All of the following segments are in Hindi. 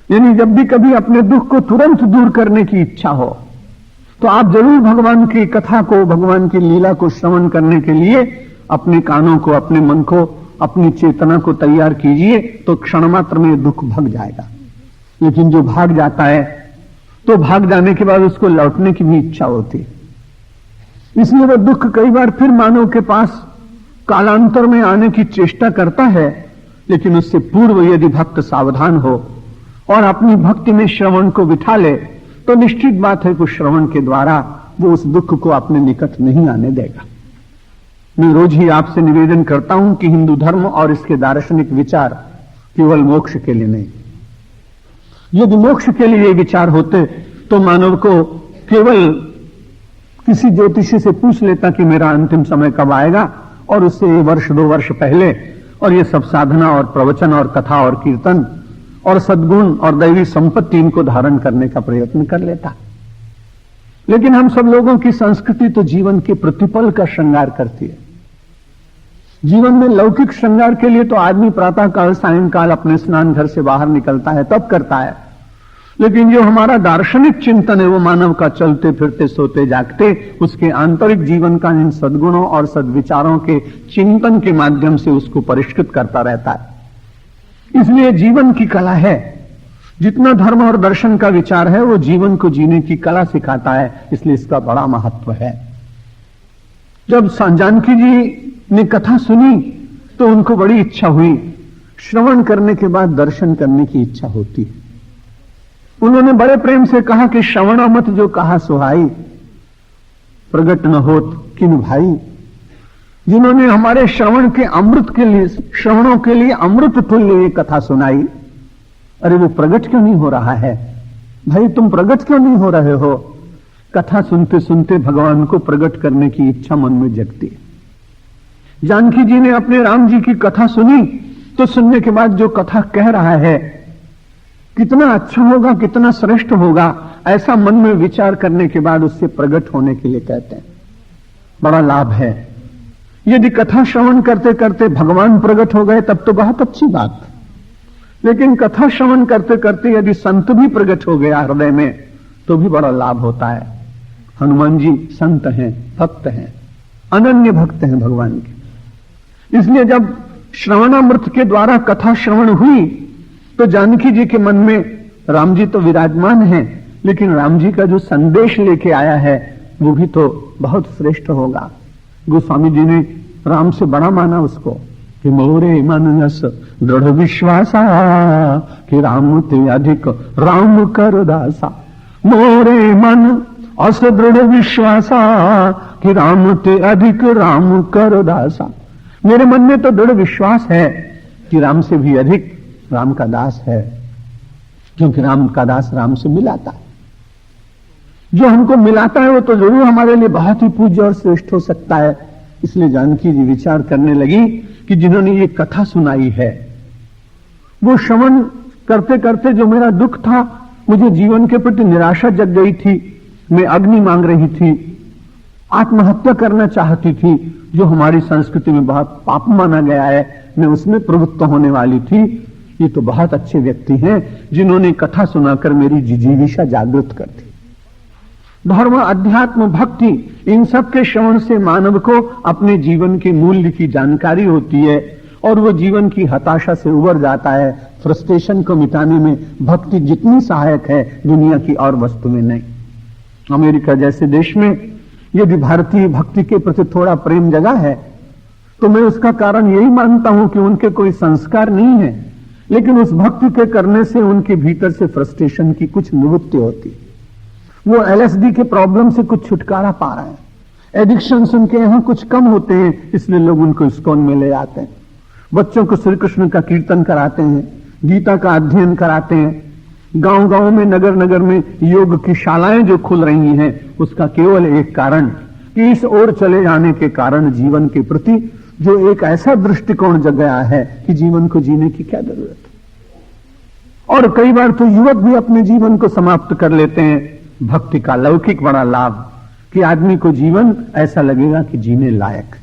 यानी जब भी कभी अपने दुख को तुरंत दूर करने की इच्छा हो तो आप जरूर भगवान की कथा को, भगवान की लीला को श्रवण करने के लिए अपने कानों को, अपने मन को, अपनी चेतना को तैयार कीजिए, तो क्षण मात्र में दुख भाग जाएगा। लेकिन जो भाग जाता है तो भाग जाने के बाद उसको लौटने की भी इच्छा होती है, इसलिए वह दुख कई बार फिर मानव के पास कालांतर में आने की चेष्टा करता है। लेकिन उससे पूर्व यदि भक्त सावधान हो और अपनी भक्ति में श्रवण को बिठा ले तो निश्चित बात है कि श्रवण के द्वारा वो उस दुख को अपने निकट नहीं आने देगा। मैं रोज ही आपसे निवेदन करता हूं कि हिंदू धर्म और इसके दार्शनिक विचार केवल मोक्ष के लिए नहीं, यदि मोक्ष के लिए विचार होते तो मानव को केवल किसी ज्योतिषी से पूछ लेता कि मेरा अंतिम समय कब आएगा, और उससे 1 वर्ष 2 वर्ष पहले और ये सब साधना और प्रवचन और कथा और कीर्तन और सद्गुण और दैवी संपत्ति इनको धारण करने का प्रयत्न कर लेता। लेकिन हम सब लोगों की संस्कृति तो जीवन के प्रतिपल का श्रृंगार करती है। जीवन में लौकिक श्रृंगार के लिए तो आदमी प्रातः काल, सायंकाल अपने स्नान घर से बाहर निकलता है, तब करता है। लेकिन जो हमारा दार्शनिक चिंतन है वो मानव का चलते फिरते सोते जागते उसके आंतरिक जीवन का इन सद्गुणों और सद्विचारों के चिंतन के माध्यम से उसको परिष्कृत करता रहता है। इसलिए जीवन की कला है, जितना धर्म और दर्शन का विचार है वो जीवन को जीने की कला सिखाता है, इसलिए इसका बड़ा महत्व है। जब जानकी जी ने कथा सुनी तो उनको बड़ी इच्छा हुई, श्रवण करने के बाद दर्शन करने की इच्छा होती है। उन्होंने बड़े प्रेम से कहा कि श्रवण मत जो कहा सुहाई, प्रगट न होत किन भाई। जिन्होंने हमारे श्रवण के अमृत के लिए, श्रवणों के लिए अमृत तुल्य ये कथा सुनाई, अरे वो प्रगट क्यों नहीं हो रहा है भाई? तुम प्रगट क्यों नहीं हो रहे हो? कथा सुनते सुनते भगवान को प्रकट करने की इच्छा मन में जगती है। जानकी जी ने अपने राम जी की कथा सुनी तो सुनने के बाद जो कथा कह रहा है कितना अच्छा होगा, कितना श्रेष्ठ होगा, ऐसा मन में विचार करने के बाद उससे प्रकट होने के लिए कहते हैं। बड़ा लाभ है। यदि कथा श्रवण करते करते भगवान प्रकट हो गए तब तो बहुत अच्छी बात, लेकिन कथा श्रवण करते करते यदि संत भी प्रकट हो गया हृदय में तो भी बड़ा लाभ होता है। हनुमान जी संत हैं, भक्त हैं, अनन्य भक्त हैं भगवान के। इसलिए जब श्रवणामृत के द्वारा कथा श्रवण हुई तो जानकी जी के मन में राम जी तो विराजमान हैं, लेकिन राम जी का जो संदेश लेके आया है वो भी तो बहुत श्रेष्ठ होगा। गोस्वामी जी ने राम से बड़ा माना उसको कि मोरे मन यस दृढ़ विश्वासा कि राम ते अधिक राम कर दासा। मोरे मन अस दृढ़ विश्वासा कि राम ते अधिक राम कर दासा। मेरे मन में तो दृढ़ विश्वास है कि राम से भी अधिक राम का दास है, क्योंकि राम का दास राम से मिलाता है। जो हमको मिलाता है वो तो जरूर हमारे लिए बहुत ही पूज्य और श्रेष्ठ हो सकता है। इसलिए जानकी जी विचार करने लगी कि जिन्होंने ये कथा सुनाई है वो श्रवण करते करते जो मेरा दुख था, मुझे जीवन के प्रति निराशा जग गई थी, मैं अग्नि मांग रही थी, आत्महत्या करना चाहती थी, जो हमारी संस्कृति में बहुत पाप माना गया है, मैं उसमें प्रवृत्त होने वाली थी। ये तो बहुत अच्छे व्यक्ति हैं जिन्होंने कथा सुनाकर मेरी जिजीविषा जागृत कर दी। धर्म, अध्यात्म, भक्ति, इन सब के श्रवण से मानव को अपने जीवन के मूल्य की जानकारी होती है और वो जीवन की हताशा से उबर जाता है। फ्रस्ट्रेशन को मिटाने में भक्ति जितनी सहायक है दुनिया की और वस्तु में नहीं। अमेरिका जैसे देश में यदि भारतीय भक्ति के प्रति थोड़ा प्रेम जगा है तो मैं उसका कारण यही मानता हूं कि उनके कोई संस्कार नहीं है, लेकिन उस भक्ति के करने से उनके भीतर से फ्रस्ट्रेशन की कुछ निवृत्ति होती है। वो LSD के प्रॉब्लम से कुछ छुटकारा पा रहे हैं। एडिक्शन उनके यहाँ कुछ कम होते हैं, इसलिए लोग उनको इस्कॉन में ले जाते हैं। बच्चों को श्री कृष्ण का कीर्तन कराते हैं, गीता का अध्ययन कराते हैं। गांव गांव में, नगर नगर में योग की शालाएं जो खुल रही हैं, उसका केवल एक कारण कि इस ओर चले जाने के कारण जीवन के प्रति जो एक ऐसा दृष्टिकोण जग गया है कि जीवन को जीने की क्या जरूरत है। और कई बार तो युवक भी अपने जीवन को समाप्त कर लेते हैं। भक्ति का लौकिक बड़ा लाभ कि आदमी को जीवन ऐसा लगेगा कि जीने लायक।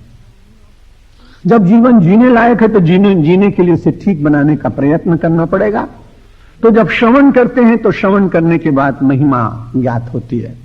जब जीवन जीने लायक है तो जीने के लिए उसे ठीक बनाने का प्रयत्न करना पड़ेगा। तो जब श्रवण करते हैं तो श्रवण करने के बाद महिमा ज्ञात होती है।